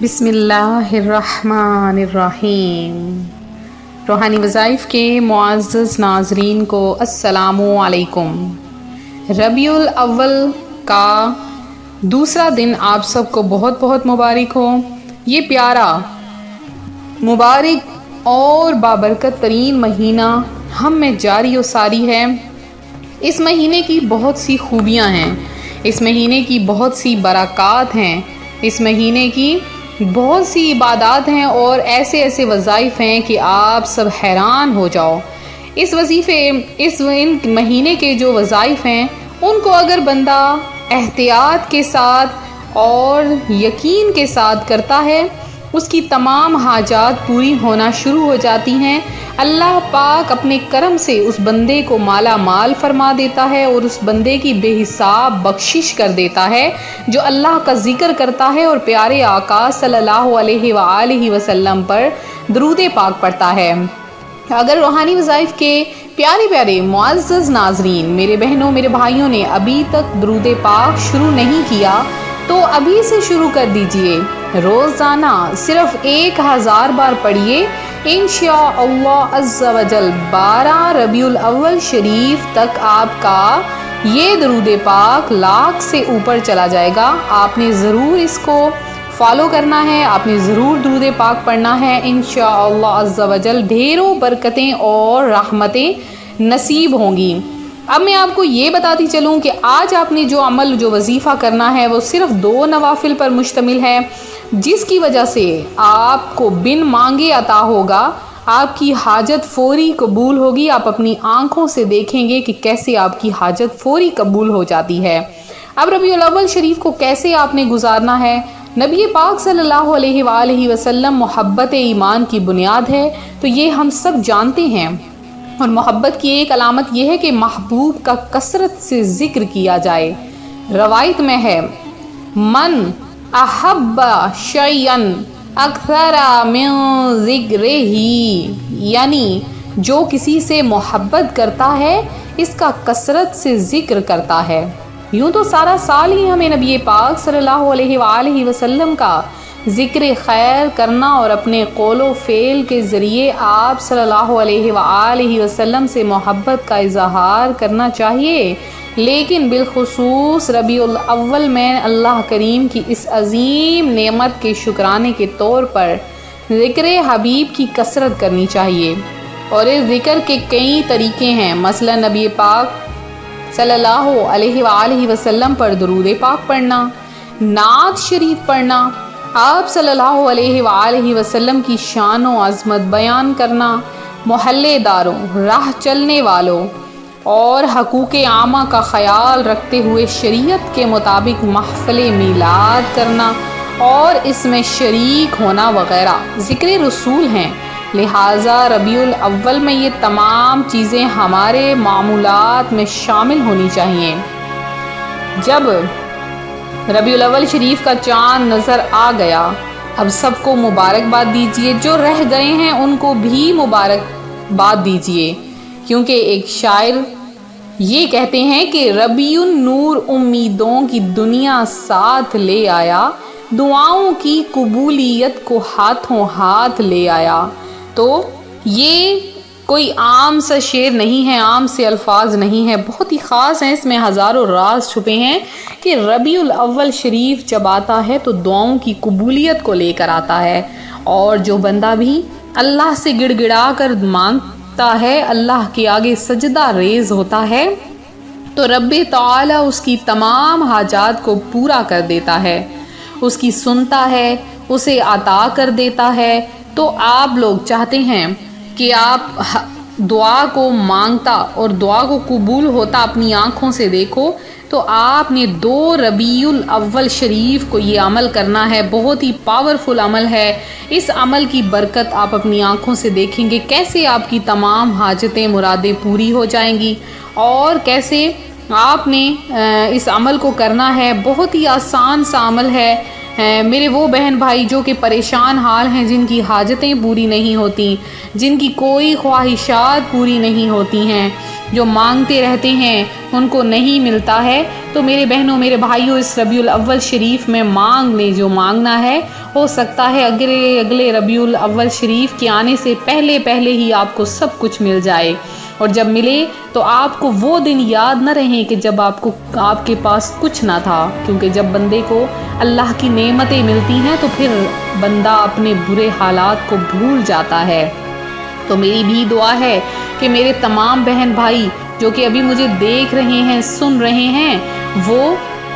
بسم اللہ الرحمن الرحیم۔ روحانی وظائف کے معزز ناظرین کو السلام علیکم۔ ربیع الاول کا دوسرا دن آپ سب کو بہت بہت مبارک ہو۔ یہ پیارا، مبارک اور بابرکت ترین مہینہ ہم میں جاری و ساری ہے۔ اس مہینے کی بہت سی خوبیاں ہیں، اس مہینے کی بہت سی برکات ہیں، اس مہینے کی بہت سی عبادات ہیں اور ایسے ایسے وظائف ہیں کہ آپ سب حیران ہو جاؤ۔ ان مہینے کے جو وظائف ہیں ان کو اگر بندہ احتیاط کے ساتھ اور یقین کے ساتھ کرتا ہے، اس کی تمام حاجات پوری ہونا شروع ہو جاتی ہیں۔ اللہ پاک اپنے کرم سے اس بندے کو مالا مال فرما دیتا ہے اور اس بندے کی بے حساب بخشش کر دیتا ہے جو اللہ کا ذکر کرتا ہے اور پیارے آقا صلی اللہ علیہ وآلہ وسلم پر درود پاک پڑھتا ہے۔ اگر روحانی وظائف کے پیارے پیارے معزز ناظرین، میرے بہنوں میرے بھائیوں نے ابھی تک درود پاک شروع نہیں کیا تو ابھی سے شروع کر دیجئے۔ روزانہ صرف 1000 بار پڑھیے، انشاءاللہ عز و جل 12 ربیع الاول شریف تک آپ کا یہ درود پاک 1,00,000 سے اوپر چلا جائے گا۔ آپ نے ضرور اس کو فالو کرنا ہے، آپ نے ضرور درود پاک پڑھنا ہے، انشاءاللہ عز و جل ڈھیروں برکتیں اور رحمتیں نصیب ہوں گی۔ اب میں آپ کو یہ بتاتی چلوں کہ آج آپ نے جو عمل جو وظیفہ کرنا ہے وہ صرف 2 نوافل پر مشتمل ہے، جس کی وجہ سے آپ کو بن مانگے عطا ہوگا، آپ کی حاجت فوری قبول ہوگی۔ آپ اپنی آنکھوں سے دیکھیں گے کہ کیسے آپ کی حاجت فوری قبول ہو جاتی ہے۔ اب ربیع الاول شریف کو کیسے آپ نے گزارنا ہے؟ نبی پاک صلی اللہ علیہ وآلہ وسلم محبت ایمان کی بنیاد ہے، تو یہ ہم سب جانتے ہیں، اور محبت کی ایک علامت یہ ہے کہ محبوب کا کثرت سے ذکر کیا جائے۔ روایت میں ہے، من احب شیئا اکثر من ذکرہ، یعنی جو کسی سے محبت کرتا ہے اس کا کثرت سے ذکر کرتا ہے۔ یوں تو سارا سال ہی ہمیں نبی پاک صلی اللہ علیہ وآلہ وسلم کا ذکر خیر کرنا اور اپنے قول و فعل کے ذریعے آپ صلی اللہ علیہ وآلہ وسلم سے محبت کا اظہار کرنا چاہیے، لیکن بالخصوص ربیع الاول میں اللہ کریم کی اس عظیم نعمت کے شکرانے کے طور پر ذکر حبیب کی کثرت کرنی چاہیے۔ اور اس ذکر کے کئی طریقے ہیں، مثلا نبی پاک صلی اللہ علیہ وآلہ وسلم پر درود پاک پڑھنا، نعت شریف پڑھنا، آپ صلی اللہ علیہ وآلہ وسلم کی شان و عظمت بیان کرنا، محلے داروں، راہ چلنے والوں اور حقوق عامہ کا خیال رکھتے ہوئے شریعت کے مطابق محفل میلاد کرنا اور اس میں شریک ہونا وغیرہ ذکر رسول ہیں۔ لہٰذا ربیع الاول میں یہ تمام چیزیں ہمارے معمولات میں شامل ہونی چاہیے۔ جب ربیع الاول شریف کا چاند نظر آ گیا، اب سب کو مبارکباد دیجیے، جو رہ گئے ہیں ان کو بھی مبارکباد دیجیے، کیونکہ ایک شاعر یہ کہتے ہیں کہ ربیع النور امیدوں کی دنیا ساتھ لے آیا، دعاؤں کی قبولیت کو ہاتھوں ہاتھ لے آیا۔ تو یہ کوئی عام سا شعر نہیں ہے، عام سے الفاظ نہیں ہے، بہت ہی خاص ہیں، اس میں ہزاروں راز چھپے ہیں کہ ربیع الاول شریف جب آتا ہے تو دعاؤں کی قبولیت کو لے کر آتا ہے، اور جو بندہ بھی اللہ سے گڑ گڑا کر مانگتا ہے، اللہ کے آگے سجدہ ریز ہوتا ہے، تو رب تعالی اس کی تمام حاجات کو پورا کر دیتا ہے، اس کی سنتا ہے، اسے عطا کر دیتا ہے۔ تو آپ لوگ چاہتے ہیں کہ آپ دعا کو مانگتا اور دعا کو قبول ہوتا اپنی آنکھوں سے دیکھو، تو آپ نے 2 ربیع الاول شریف کو یہ عمل کرنا ہے۔ بہت ہی پاورفل عمل ہے، اس عمل کی برکت آپ اپنی آنکھوں سے دیکھیں گے، کیسے آپ کی تمام حاجتیں مرادیں پوری ہو جائیں گی، اور کیسے آپ نے اس عمل کو کرنا ہے۔ بہت ہی آسان سا عمل ہے۔ میرے وہ بہن بھائی جو کہ پریشان حال ہیں، جن کی حاجتیں پوری نہیں ہوتی، جن کی کوئی خواہشات پوری نہیں ہوتی ہیں، جو مانگتے رہتے ہیں ان کو نہیں ملتا ہے۔ تو میرے بہنوں میرے بھائیوں، اس ربیع الاول شریف میں مانگ لیں جو مانگنا ہے، ہو سکتا ہے اگلے ربیع الاول شریف کے آنے سے پہلے ہی آپ کو سب کچھ مل جائے، اور جب ملے تو آپ کو وہ دن یاد نہ رہیں کہ جب آپ کے پاس کچھ نہ تھا، کیونکہ جب بندے کو اللہ کی نعمتیں ملتی ہیں تو پھر بندہ اپنے برے حالات کو بھول جاتا ہے۔ تو میری بھی دعا ہے کہ میرے تمام بہن بھائی جو کہ ابھی مجھے دیکھ رہے ہیں، سن رہے ہیں،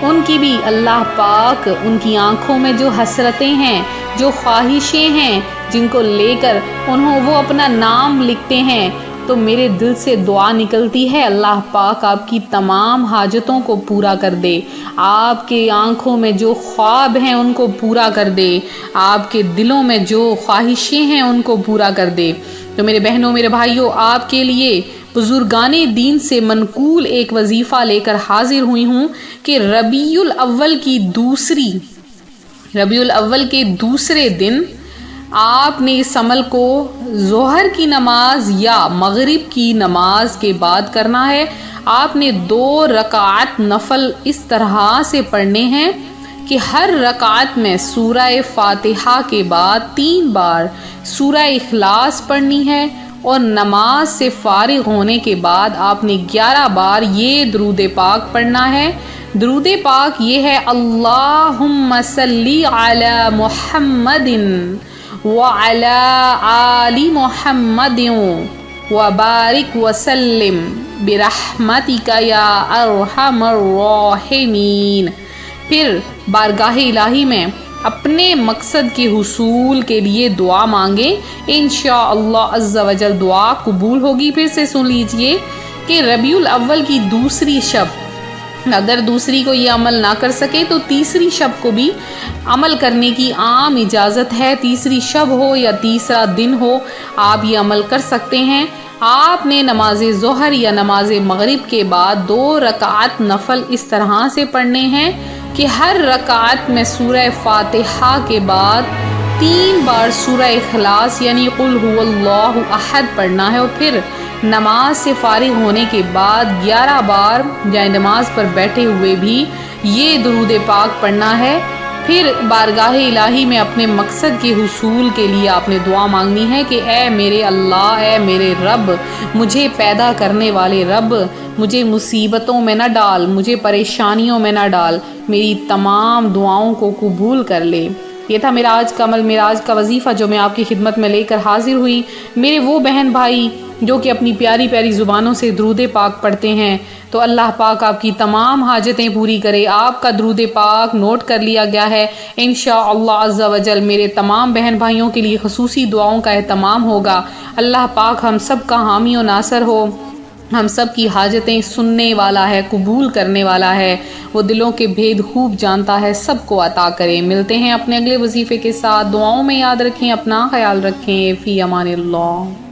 ان کی بھی اللہ پاک ان کی آنکھوں میں جو حسرتیں ہیں، جو خواہشیں ہیں، جن کو لے کر وہ اپنا نام لکھتے ہیں، تو میرے دل سے دعا نکلتی ہے اللہ پاک آپ کی تمام حاجتوں کو پورا کر دے، آپ کے آنکھوں میں جو خواب ہیں ان کو پورا کر دے، آپ کے دلوں میں جو خواہشیں ہیں ان کو پورا کر دے۔ تو میرے بہنوں میرے بھائیوں، آپ کے لیے بزرگان دین سے منقول ایک وظیفہ لے کر حاضر ہوئی ہوں کہ ربیع الاول کے دوسرے دن آپ نے اس عمل کو ظہر کی نماز یا مغرب کی نماز کے بعد کرنا ہے۔ آپ نے 2 رکعت نفل اس طرح سے پڑھنے ہیں کہ ہر رکعت میں سورہ فاتحہ کے بعد 3 بار سورہ اخلاص پڑھنی ہے، اور نماز سے فارغ ہونے کے بعد آپ نے 11 بار یہ درود پاک پڑھنا ہے۔ درود پاک یہ ہے: اللہم صلی علی محمد وعلی آل محمد وبارک وسلم برحمتک یا ارحم الراحمین۔ پھر بارگاہ الہی میں اپنے مقصد کے حصول کے لیے دعا مانگیں، انشاءاللہ عز و جل دعا قبول ہوگی۔ پھر سے سن لیجئے کہ ربیع الاول کی دوسری شب، اگر دوسری کو یہ عمل نہ کر سکے تو تیسری شب کو بھی عمل کرنے کی عام اجازت ہے۔ تیسری شب ہو یا تیسرا دن ہو، آپ یہ عمل کر سکتے ہیں۔ آپ نے نماز ظہر یا نماز مغرب کے بعد 2 رکعت نفل اس طرح سے پڑھنے ہیں کہ ہر رکعت میں سورہ فاتحہ کے بعد 3 بار سورہ اخلاص یعنی قل هو اللہ احد پڑھنا ہے، اور پھر نماز سے فارغ ہونے کے بعد 11 بار یا نماز پر بیٹھے ہوئے بھی یہ درود پاک پڑھنا ہے۔ پھر بارگاہ الہی میں اپنے مقصد کے حصول کے لیے آپ نے دعا مانگنی ہے کہ اے میرے اللہ، اے میرے رب، مجھے پیدا کرنے والے رب، مجھے مصیبتوں میں نہ ڈال، مجھے پریشانیوں میں نہ ڈال، میری تمام دعاؤں کو قبول کر لے۔ یہ تھا میرا آج کا عمل، میرا آج کا وظیفہ جو میں آپ کی خدمت میں لے کر حاضر ہوئی۔ میرے وہ بہن بھائی جو کہ اپنی پیاری پیاری زبانوں سے درود پاک پڑھتے ہیں، تو اللہ پاک آپ کی تمام حاجتیں پوری کرے۔ آپ کا درود پاک نوٹ کر لیا گیا ہے، انشاءاللہ عز و جل میرے تمام بہن بھائیوں کے لیے خصوصی دعاؤں کا اہتمام ہوگا۔ اللہ پاک ہم سب کا حامی و ناصر ہو، ہم سب کی حاجتیں سننے والا ہے، قبول کرنے والا ہے، وہ دلوں کے بھید خوب جانتا ہے، سب کو عطا کرے۔ ملتے ہیں اپنے اگلے وظیفے کے ساتھ، دعاؤں میں یاد رکھیں، اپنا خیال رکھیں، فی امان اللہ۔